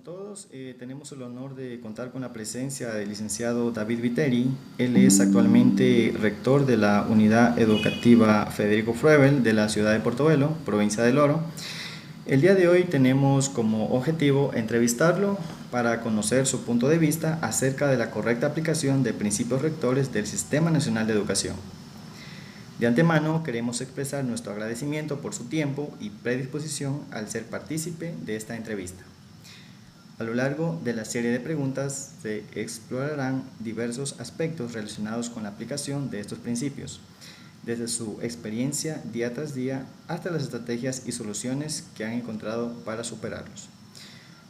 todos. Tenemos el honor de contar con la presencia del licenciado David Viteri. Él es actualmente rector de la Unidad Educativa Federico Froebel de la ciudad de Portobelo, provincia del Oro. El día de hoy tenemos como objetivo entrevistarlo para conocer su punto de vista acerca de la correcta aplicación de principios rectores del Sistema Nacional de Educación. De antemano queremos expresar nuestro agradecimiento por su tiempo y predisposición al ser partícipe de esta entrevista. A lo largo de la serie de preguntas se explorarán diversos aspectos relacionados con la aplicación de estos principios, desde su experiencia día tras día hasta las estrategias y soluciones que han encontrado para superarlos.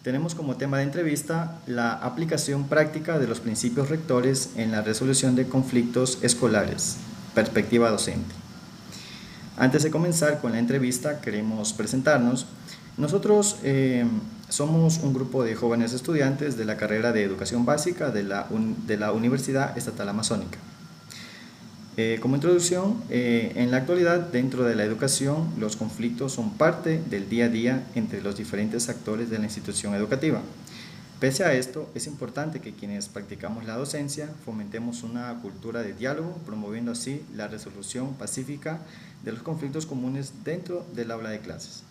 Tenemos como tema de entrevista la aplicación práctica de los principios rectores en la resolución de conflictos escolares, perspectiva docente. Antes de comenzar con la entrevista, queremos presentarnos. Nosotros somos un grupo de jóvenes estudiantes de la carrera de Educación Básica de la Universidad Estatal Amazónica. Como introducción, en la actualidad, dentro de la educación, los conflictos son parte del día a día entre los diferentes actores de la institución educativa. Pese a esto, es importante que quienes practicamos la docencia fomentemos una cultura de diálogo, promoviendo así la resolución pacífica de los conflictos comunes dentro del aula de clases.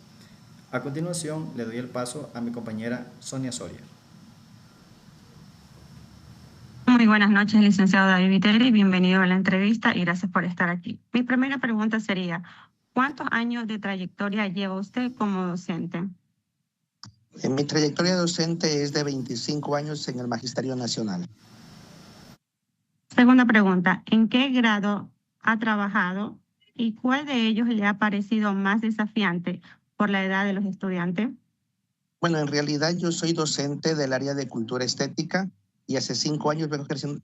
A continuación, le doy el paso a mi compañera Sonia Soria. Muy buenas noches, licenciado David Viteri. Bienvenido a la entrevista y gracias por estar aquí. Mi primera pregunta sería, ¿cuántos años de trayectoria lleva usted como docente? Mi trayectoria docente es de 25 años en el Magisterio Nacional. Segunda pregunta, ¿en qué grado ha trabajado y cuál de ellos le ha parecido más desafiante por la edad de los estudiantes? Bueno, en realidad yo soy docente del área de cultura estética y hace 5 años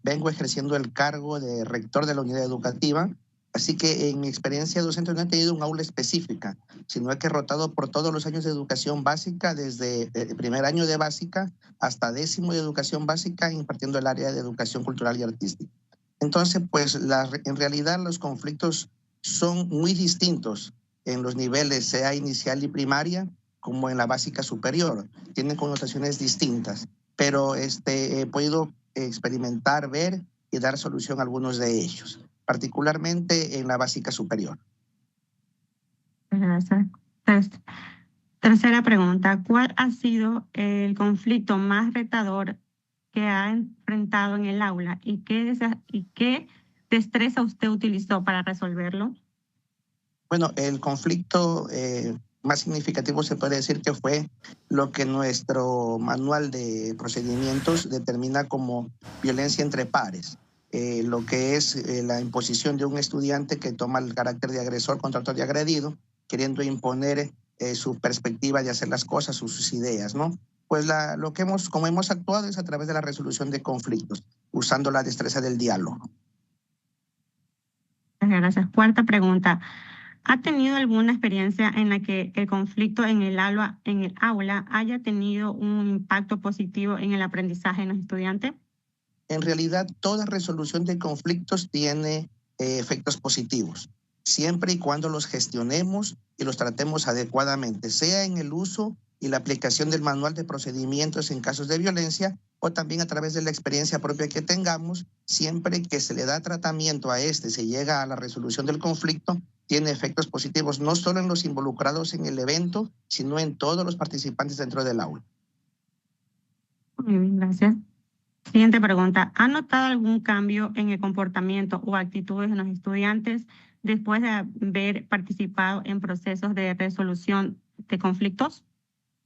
vengo ejerciendo el cargo de rector de la unidad educativa. Así que en mi experiencia docente no he tenido un aula específica, sino que he rotado por todos los años de educación básica, desde el primer año de básica hasta 10º de educación básica, impartiendo el área de educación cultural y artística. Entonces, pues en realidad los conflictos son muy distintos en los niveles, sea inicial y primaria, como en la básica superior. Tienen connotaciones distintas, pero he podido experimentar, ver y dar solución a algunos de ellos, particularmente en la básica superior. Gracias. Tercera pregunta, ¿cuál ha sido el conflicto más retador que ha enfrentado en el aula y qué destreza usted utilizó para resolverlo? Bueno, el conflicto más significativo se puede decir que fue lo que nuestro manual de procedimientos determina como violencia entre pares. Lo que es la imposición de un estudiante que toma el carácter de agresor contra otro de agredido, queriendo imponer su perspectiva de hacer las cosas, sus ideas, ¿no? Pues como hemos actuado es a través de la resolución de conflictos, usando la destreza del diálogo. Gracias. Cuarta pregunta. ¿Ha tenido alguna experiencia en la que el conflicto en el aula haya tenido un impacto positivo en el aprendizaje de los estudiantes? En realidad, toda resolución de conflictos tiene efectos positivos, siempre y cuando los gestionemos y los tratemos adecuadamente, sea en el uso y la aplicación del manual de procedimientos en casos de violencia o también a través de la experiencia propia que tengamos. Siempre que se le da tratamiento a se llega a la resolución del conflicto, tiene efectos positivos no solo en los involucrados en el evento, sino en todos los participantes dentro del aula. Muy bien, gracias. Siguiente pregunta. ¿Ha notado algún cambio en el comportamiento o actitudes de los estudiantes después de haber participado en procesos de resolución de conflictos?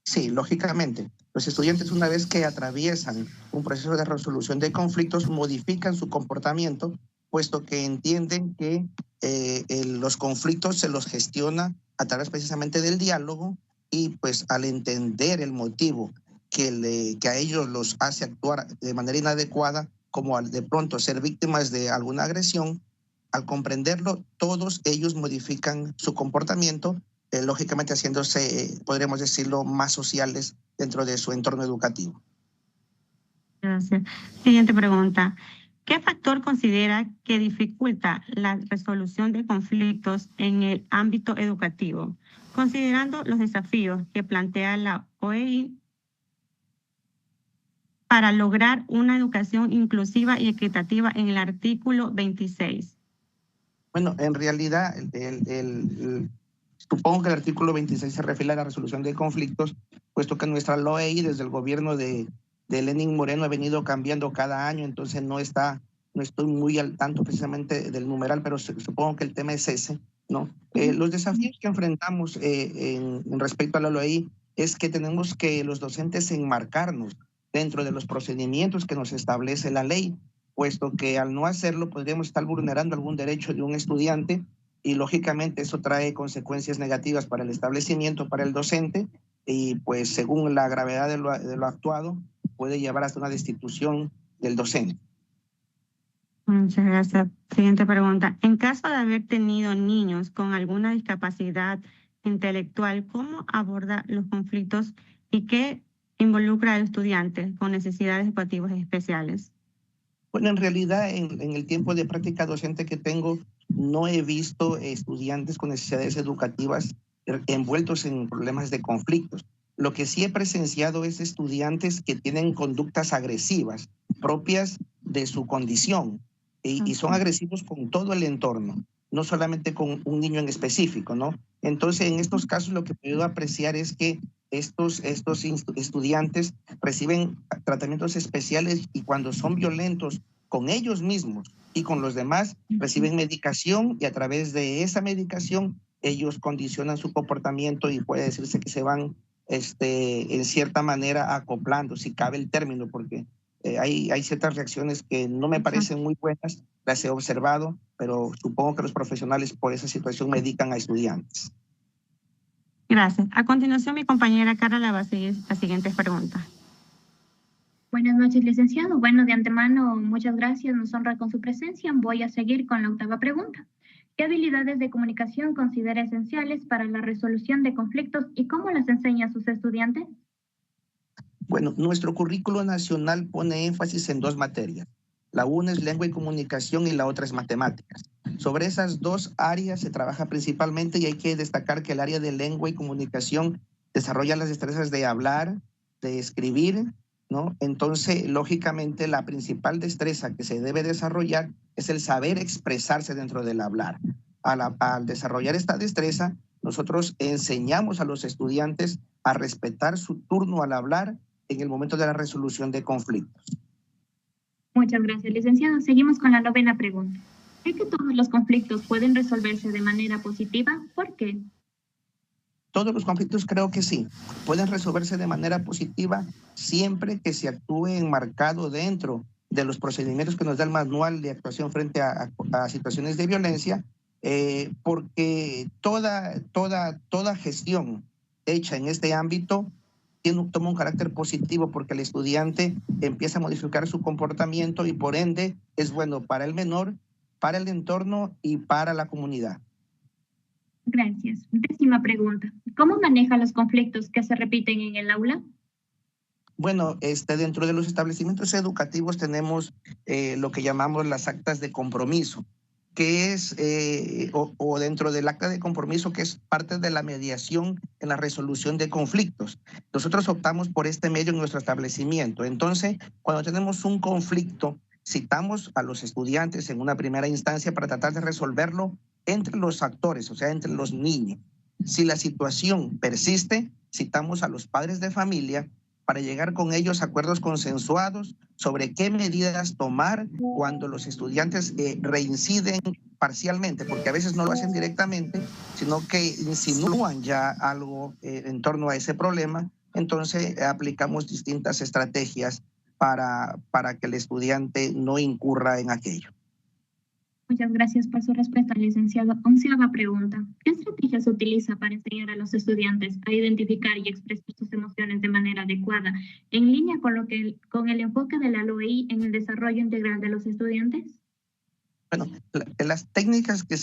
Sí, lógicamente. Los estudiantes, una vez que atraviesan un proceso de resolución de conflictos, modifican su comportamiento, puesto que entienden que los conflictos se los gestiona a través precisamente del diálogo y pues al entender el motivo que a ellos los hace actuar de manera inadecuada, como al de pronto ser víctimas de alguna agresión, al comprenderlo, todos ellos modifican su comportamiento, lógicamente haciéndose, podríamos decirlo, más sociales dentro de su entorno educativo. Gracias. Siguiente pregunta. ¿Qué factor considera que dificulta la resolución de conflictos en el ámbito educativo, considerando los desafíos que plantea la OEI? para lograr una educación inclusiva y equitativa en el artículo 26? Bueno, en realidad, supongo que el artículo 26 se refiere a la resolución de conflictos, puesto que nuestra LOEI desde el gobierno de Lenín Moreno ha venido cambiando cada año, entonces no estoy muy al tanto precisamente del numeral, pero supongo que el tema es ese, ¿no? Los desafíos que enfrentamos en respecto a la LOEI es que tenemos que los docentes enmarcarnos dentro de los procedimientos que nos establece la ley, puesto que al no hacerlo podríamos estar vulnerando algún derecho de un estudiante y lógicamente eso trae consecuencias negativas para el establecimiento, para el docente, y pues según la gravedad de lo actuado puede llevar hasta una destitución del docente. Muchas gracias. Siguiente pregunta. En caso de haber tenido niños con alguna discapacidad intelectual, ¿cómo aborda los conflictos y qué involucra a estudiantes con necesidades educativas especiales? Bueno, en realidad en el tiempo de práctica docente que tengo, no he visto estudiantes con necesidades educativas envueltos en problemas de conflictos. Lo que sí he presenciado es estudiantes que tienen conductas agresivas propias de su condición y son agresivos con todo el entorno, no solamente con un niño en específico, ¿no? Entonces, en estos casos lo que puedo apreciar es que estos estudiantes reciben tratamientos especiales y cuando son violentos con ellos mismos y con los demás, reciben medicación y a través de esa medicación ellos condicionan su comportamiento y puede decirse que se van en cierta manera acoplando, si cabe el término, porque hay ciertas reacciones que no me parecen muy buenas, las he observado, pero supongo que los profesionales por esa situación medican a estudiantes. Gracias. A continuación, mi compañera Carla va a seguir las siguientes preguntas. Buenas noches, licenciado. Bueno, de antemano, muchas gracias. Nos honra con su presencia. Voy a seguir con la octava pregunta. ¿Qué habilidades de comunicación considera esenciales para la resolución de conflictos y cómo las enseña a sus estudiantes? Bueno, nuestro currículo nacional pone énfasis en dos materias. La una es lengua y comunicación y la otra es matemáticas. Sobre esas dos áreas se trabaja principalmente y hay que destacar que el área de lengua y comunicación desarrolla las destrezas de hablar, de escribir, ¿no? Entonces, lógicamente, la principal destreza que se debe desarrollar es el saber expresarse dentro del hablar. Al desarrollar esta destreza, nosotros enseñamos a los estudiantes a respetar su turno al hablar en el momento de la resolución de conflictos. Muchas gracias, licenciado. Seguimos con la novena pregunta. ¿Cree que todos los conflictos pueden resolverse de manera positiva? ¿Por qué? Todos los conflictos creo que sí. Pueden resolverse de manera positiva siempre que se actúe enmarcado dentro de los procedimientos que nos da el manual de actuación frente a situaciones de violencia, porque toda gestión hecha en este ámbito toma un carácter positivo porque el estudiante empieza a modificar su comportamiento y por ende es bueno para el menor, para el entorno y para la comunidad. Gracias. Décima pregunta. ¿Cómo maneja los conflictos que se repiten en el aula? Bueno, dentro de los establecimientos educativos tenemos lo que llamamos las actas de compromiso, que es, o dentro del acta de compromiso, que es parte de la mediación en la resolución de conflictos. Nosotros optamos por este medio en nuestro establecimiento. Entonces, cuando tenemos un conflicto, citamos a los estudiantes en una primera instancia para tratar de resolverlo entre los actores, o sea, entre los niños. Si la situación persiste, citamos a los padres de familia para llegar con ellos a acuerdos consensuados sobre qué medidas tomar cuando los estudiantes reinciden parcialmente, porque a veces no lo hacen directamente, sino que insinúan ya algo en torno a ese problema. Entonces aplicamos distintas estrategias para que el estudiante no incurra en aquello. Muchas gracias por su respuesta, licenciado. Onceava pregunta. ¿Qué estrategias se utiliza para enseñar a los estudiantes a identificar y expresar sus emociones de manera adecuada, en línea con el enfoque de la LOEI en el desarrollo integral de los estudiantes? Bueno, las técnicas que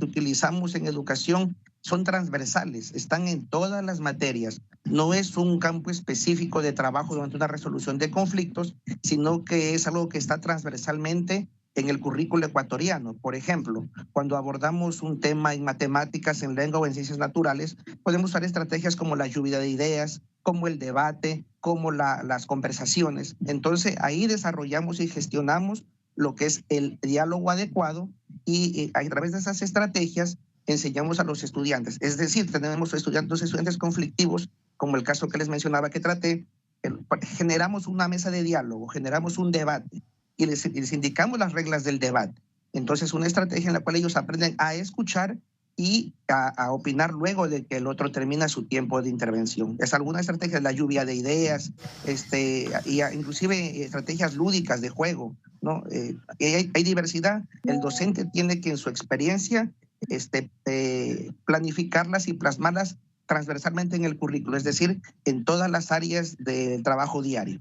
utilizamos en educación son transversales, están en todas las materias. No es un campo específico de trabajo durante una resolución de conflictos, sino que es algo que está transversalmente en el currículo ecuatoriano. Por ejemplo, cuando abordamos un tema en matemáticas, en lengua o en ciencias naturales, podemos usar estrategias como la lluvia de ideas, como el debate, como las conversaciones. Entonces, ahí desarrollamos y gestionamos lo que es el diálogo adecuado y a través de esas estrategias enseñamos a los estudiantes. Es decir, tenemos estudiantes conflictivos, como el caso que les mencionaba que traté, generamos una mesa de diálogo, generamos un debate y les indicamos las reglas del debate. Entonces, una estrategia en la cual ellos aprenden a escuchar y a opinar luego de que el otro termina su tiempo de intervención. Es alguna estrategia, la lluvia de ideas, y inclusive estrategias lúdicas de juego, ¿no? Hay diversidad. El docente tiene que en su experiencia planificarlas y plasmarlas transversalmente en el currículo, es decir, en todas las áreas del trabajo diario.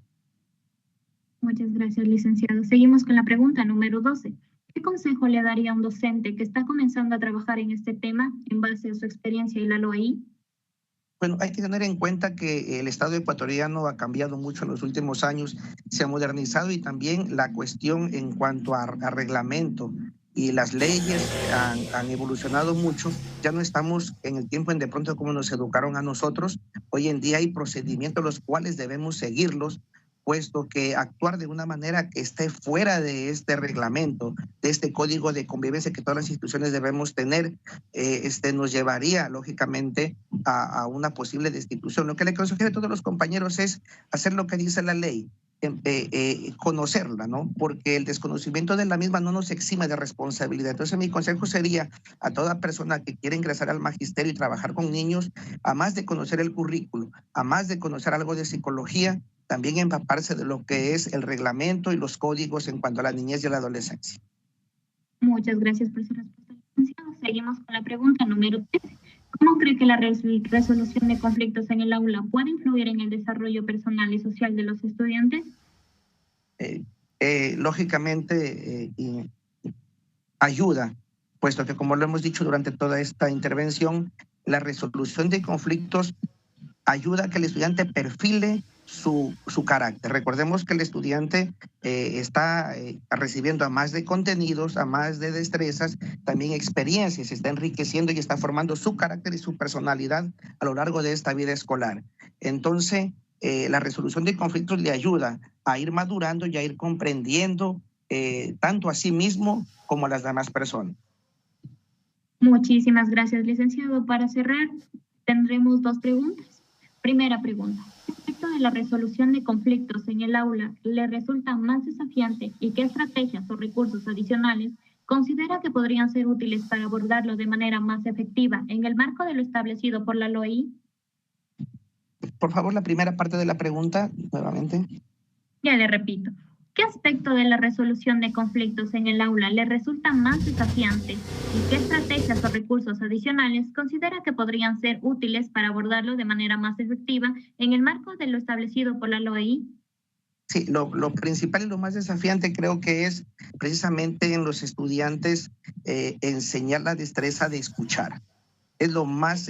Muchas gracias, licenciado. Seguimos con la pregunta número 12. ¿Qué consejo le daría a un docente que está comenzando a trabajar en este tema en base a su experiencia y la LOI? Bueno, hay que tener en cuenta que el Estado ecuatoriano ha cambiado mucho en los últimos años, se ha modernizado y también la cuestión en cuanto a reglamento y las leyes han evolucionado mucho. Ya no estamos en el tiempo en de pronto como nos educaron a nosotros. Hoy en día hay procedimientos los cuales debemos seguirlos, puesto que actuar de una manera que esté fuera de este reglamento, de este código de convivencia que todas las instituciones debemos tener, nos llevaría lógicamente a una posible destitución. Lo que le aconsejo a todos los compañeros es hacer lo que dice la ley, conocerla, ¿no? Porque el desconocimiento de la misma no nos exime de responsabilidad. Entonces mi consejo sería a toda persona que quiere ingresar al magisterio y trabajar con niños, a más de conocer el currículo, a más de conocer algo de psicología, también empaparse de lo que es el reglamento y los códigos en cuanto a la niñez y la adolescencia. Muchas gracias por su respuesta. Seguimos con la pregunta número 13. ¿Cómo cree que la resolución de conflictos en el aula puede influir en el desarrollo personal y social de los estudiantes? Lógicamente, ayuda, puesto que como lo hemos dicho durante toda esta intervención, la resolución de conflictos ayuda a que el estudiante perfile su carácter. Recordemos que el estudiante está recibiendo a más de contenidos, a más de destrezas, también experiencias, se está enriqueciendo y está formando su carácter y su personalidad a lo largo de esta vida escolar. Entonces, la resolución de conflictos le ayuda a ir madurando y a ir comprendiendo tanto a sí mismo como a las demás personas. Muchísimas gracias, licenciado. Para cerrar, tendremos dos preguntas. Primera pregunta. ¿Respecto de la resolución de conflictos en el aula le resulta más desafiante y qué estrategias o recursos adicionales considera que podrían ser útiles para abordarlo de manera más efectiva en el marco de lo establecido por la LOI? Por favor, la primera parte de la pregunta, nuevamente. Ya le repito. ¿Qué aspecto de la resolución de conflictos en el aula le resulta más desafiante y qué estrategias o recursos adicionales considera que podrían ser útiles para abordarlo de manera más efectiva en el marco de lo establecido por la LOI? Sí, lo principal y lo más desafiante creo que es precisamente en los estudiantes enseñar la destreza de escuchar. Es lo más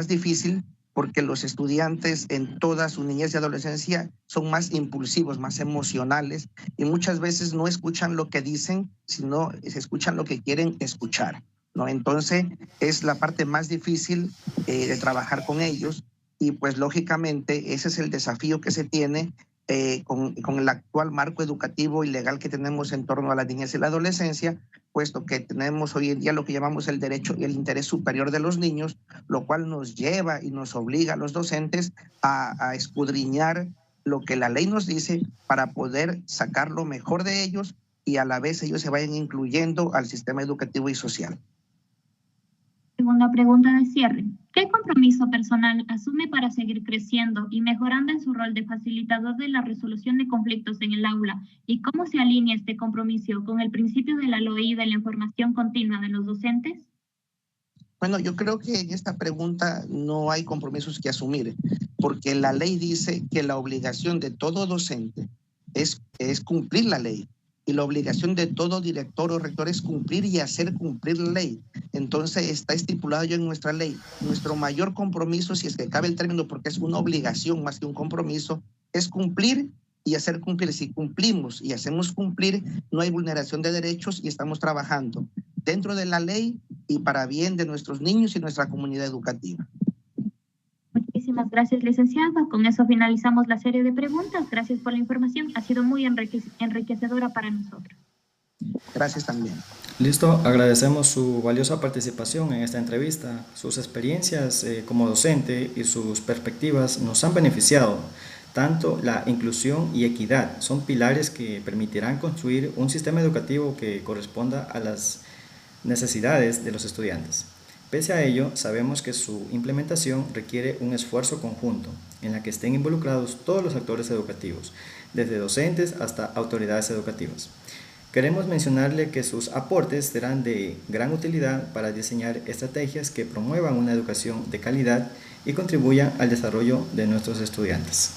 difícil, porque los estudiantes en toda su niñez y adolescencia son más impulsivos, más emocionales y muchas veces no escuchan lo que dicen, sino se escuchan lo que quieren escuchar, ¿no? Entonces es la parte más difícil de trabajar con ellos y pues lógicamente ese es el desafío que se tiene con el actual marco educativo y legal que tenemos en torno a la niñez y la adolescencia, puesto que tenemos hoy en día lo que llamamos el derecho y el interés superior de los niños, lo cual nos lleva y nos obliga a los docentes a escudriñar lo que la ley nos dice para poder sacar lo mejor de ellos y a la vez ellos se vayan incluyendo al sistema educativo y social. Segunda pregunta de cierre. ¿Qué compromiso personal asume para seguir creciendo y mejorando en su rol de facilitador de la resolución de conflictos en el aula? ¿Y cómo se alinea este compromiso con el principio de la LOI de la información continua de los docentes? Bueno, yo creo que en esta pregunta no hay compromisos que asumir, porque la ley dice que la obligación de todo docente es cumplir la ley. Y la obligación de todo director o rector es cumplir y hacer cumplir la ley. Entonces está estipulado ya en nuestra ley. Nuestro mayor compromiso, si es que cabe el término, porque es una obligación más que un compromiso, es cumplir y hacer cumplir. Si cumplimos y hacemos cumplir, no hay vulneración de derechos y estamos trabajando dentro de la ley y para bien de nuestros niños y nuestra comunidad educativa. Muchísimas gracias, licenciado. Con eso finalizamos la serie de preguntas. Gracias por la información. Ha sido muy enriquecedora para nosotros. Gracias también. Listo, agradecemos su valiosa participación en esta entrevista. Sus experiencias como docente y sus perspectivas nos han beneficiado. Tanto la inclusión y equidad son pilares que permitirán construir un sistema educativo que corresponda a las necesidades de los estudiantes. Pese a ello, sabemos que su implementación requiere un esfuerzo conjunto en la que estén involucrados todos los actores educativos, desde docentes hasta autoridades educativas. Queremos mencionarle que sus aportes serán de gran utilidad para diseñar estrategias que promuevan una educación de calidad y contribuyan al desarrollo de nuestros estudiantes.